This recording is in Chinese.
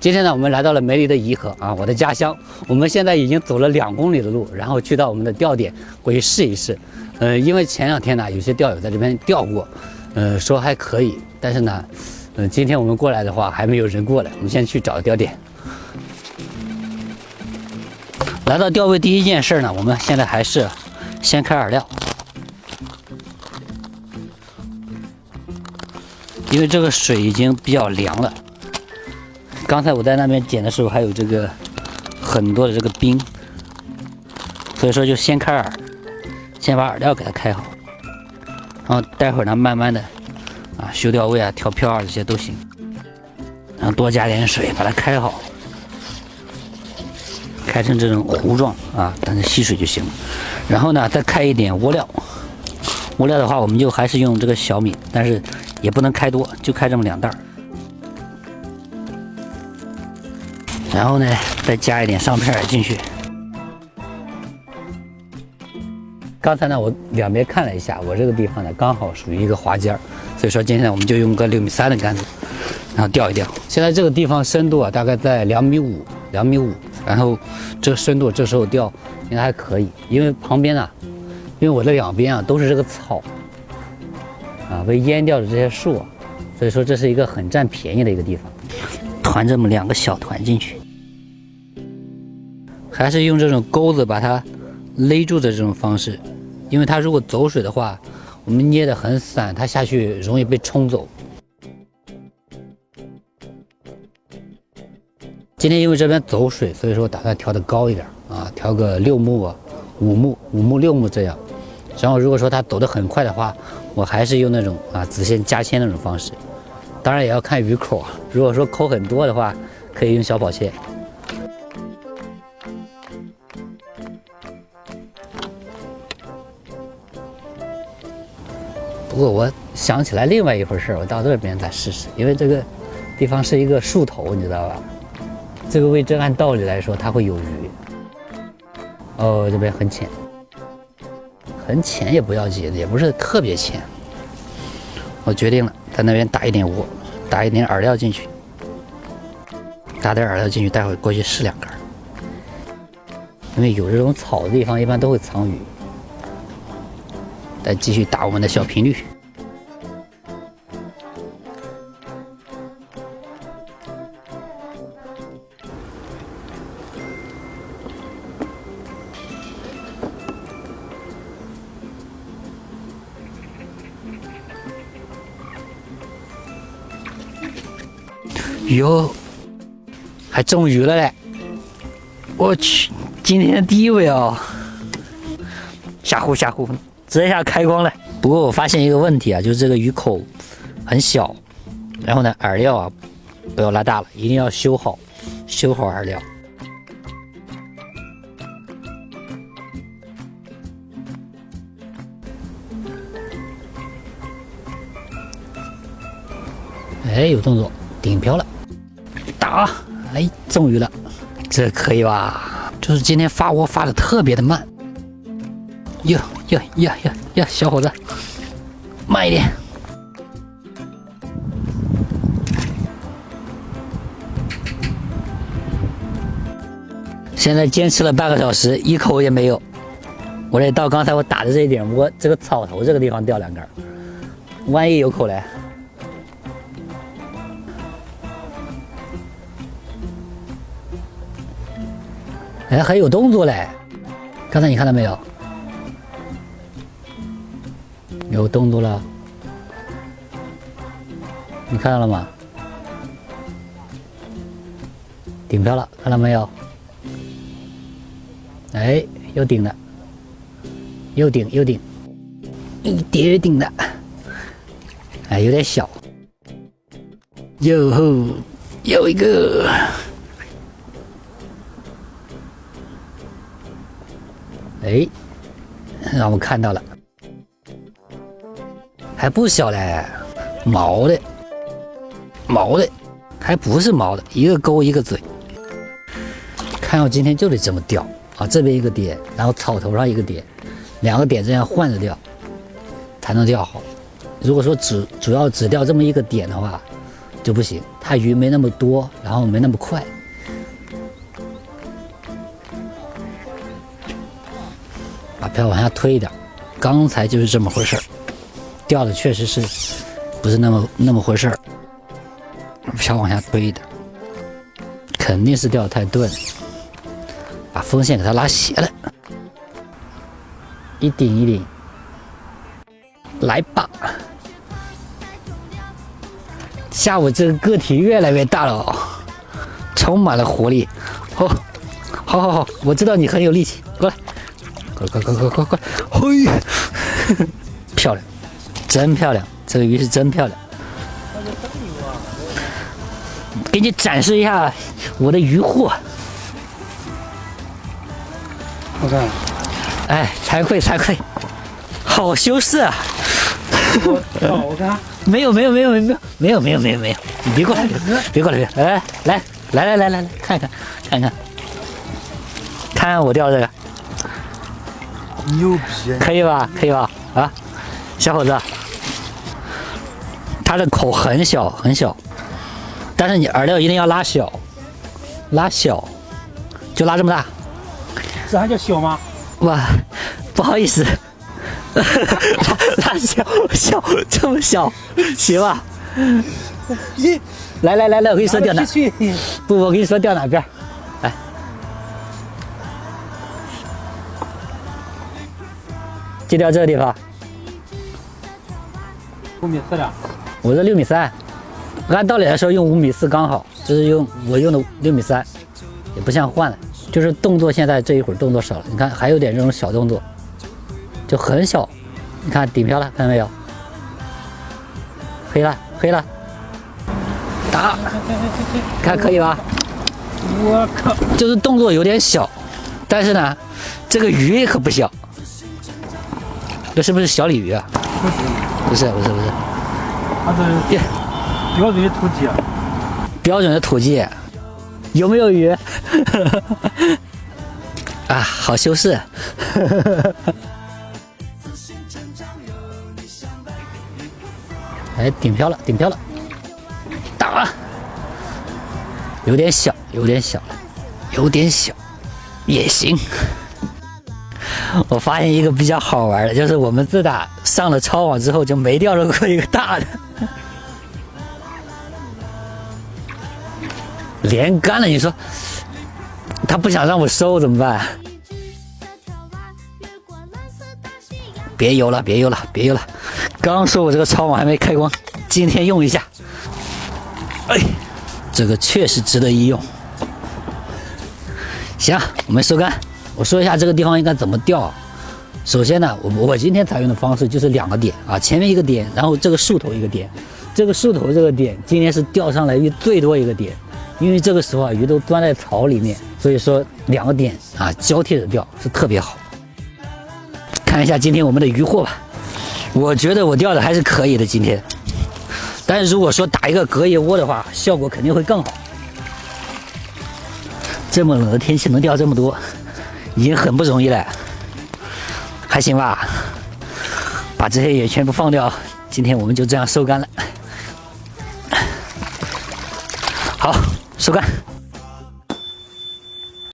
今天呢，我们来到了梅里的颐和啊，我的家乡。我们现在已经走了2公里的路，然后去到我们的钓点过去试一试。因为前2天呢，有些钓友在这边钓过，说还可以，但是呢，今天我们过来的话，还没有人过来，我们先去找钓点。来到钓位第一件事呢，我们现在还是先开饵料，因为这个水已经比较凉了。刚才我在那边捡的时候，还有这个很多的这个冰，所以说就先开饵，先把饵料给它开好，然后待会儿呢，慢慢的修钓位啊、调漂啊这些都行，然后多加点水把它开好，开成这种糊状啊，等着吸水就行了。然后呢，再开一点窝料，窝料的话，我们就还是用这个小米，但是也不能开多，就开这么2袋。然后呢，再加一点上片进去。刚才呢，我两边看了一下，我这个地方呢刚好属于一个滑尖，所以说今天我们就用个6.3米的杆子，然后钓一钓。现在这个地方深度啊大概在2.5米，2.5米，然后这个深度这时候钓应该还可以，因为旁边啊，因为我这两边啊都是这个草啊被淹掉的这些树啊，所以说这是一个很占便宜的一个地方。团这么2个小团进去，还是用这种钩子把它勒住的这种方式，因为它如果走水的话，我们捏得很散，它下去容易被冲走。今天因为这边走水，所以说打算调得高一点啊，调个6目啊、5目、5目、6目这样。然后如果说它走得很快的话，我还是用那种子线加铅那种方式。当然也要看鱼口啊，如果说口很多的话，可以用小跑线。不过我想起来另外一回事，我到这边再试试，因为这个地方是一个树头，你知道吧？这个位置按道理来说它会有鱼。哦，这边很浅，很浅也不要紧，也不是特别浅。我决定了，在那边打一点窝，打一点饵料进去，打点饵料进去，待会儿过去试2竿。因为有这种草的地方，一般都会藏鱼。再继续打我们的小频率。哟，还中鱼了嘞！我去，今天第1位啊！吓唬吓唬，这下开光了。不过我发现一个问题啊，就是这个鱼口很小，然后呢，饵料啊不要拉大了，一定要修好饵料。哎，有动作，顶漂了，打！哎，中鱼了，这可以吧？就是今天发窝发的特别的慢。哟，小伙子，慢一点。现在坚持了半个小时，一口也没有。我得到刚才我打的这一点窝，这个草头这个地方钓2竿，万一有口嘞。哎，还有动作嘞！刚才你看到没有？有动作了，你看到了吗？顶漂了，看到没有？哎，又顶了，又顶，一叠顶的，哎，有点小。哟吼，又一个。哎，让我看到了，还不小嘞，毛的，还不是毛的，一个钩一个嘴。看我今天就得这么钓啊，这边一个点，然后草头上一个点，2个点这样换着钓，才能钓好。如果说主要只钓这么一个点的话，就不行，它鱼没那么多，然后没那么快。把漂往下推一点，刚才就是这么回事儿，钓的确实是不是那么回事儿。漂往下推一点，肯定是钓得太钝，把风线给它拉斜了，一顶一顶，来吧！下午这个个体越来越大了哦，充满了活力。哦，好，我知道你很有力气，过来，快，嘿，漂亮，真漂亮，这个鱼是真漂亮。给你展示一下我的鱼货。我看，哎，惭愧，好羞涩啊！我看，没有，你别过来，别过来，来，看看我钓这个，牛逼，可以吧？啊，小伙子，它的口很小，但是你饵料一定要拉小，就拉这么大。这还叫小吗？哇，不好意思，拉小这么小，行吧？来，我跟你说钓哪？不，我跟你说钓哪边？来，就钓这个地方。5.4米的。我这6.3米，按道理来说用5.4米刚好，就是我用的6.3米，也不像换了。就是动作现在这一会儿动作少了，你看还有点这种小动作，就很小。你看顶漂了，看到没有？黑了，打，看可以吧？我靠！就是动作有点小，但是呢，这个鱼可不小。这是不是小鲤鱼啊？不是，它是标准的土鸡。标准的土鸡，有没有鱼？啊，好羞涩。哎，顶漂了，打！有点小，也行。我发现一个比较好玩的，就是我们自打上了超网之后，就没钓着过一个大的。连杆了，你说他不想让我收怎么办？别游了，刚说我这个超网还没开光，今天用一下。哎，这个确实值得一用。行，我们收竿。我说一下这个地方应该怎么钓。首先呢，我今天采用的方式就是2个点啊，前面一个点，然后这个树头一个点。这个树头这个点今天是钓上来鱼最多一个点。因为这个时候啊，鱼都钻在草里面，所以说2个点啊交替着钓是特别好。看一下今天我们的鱼货吧，我觉得我钓的还是可以的今天，但是如果说打一个隔夜窝的话，效果肯定会更好。这么冷的天气能钓这么多，已经很不容易了，还行吧？把这些也全部放掉，今天我们就这样收竿了。好。收竿。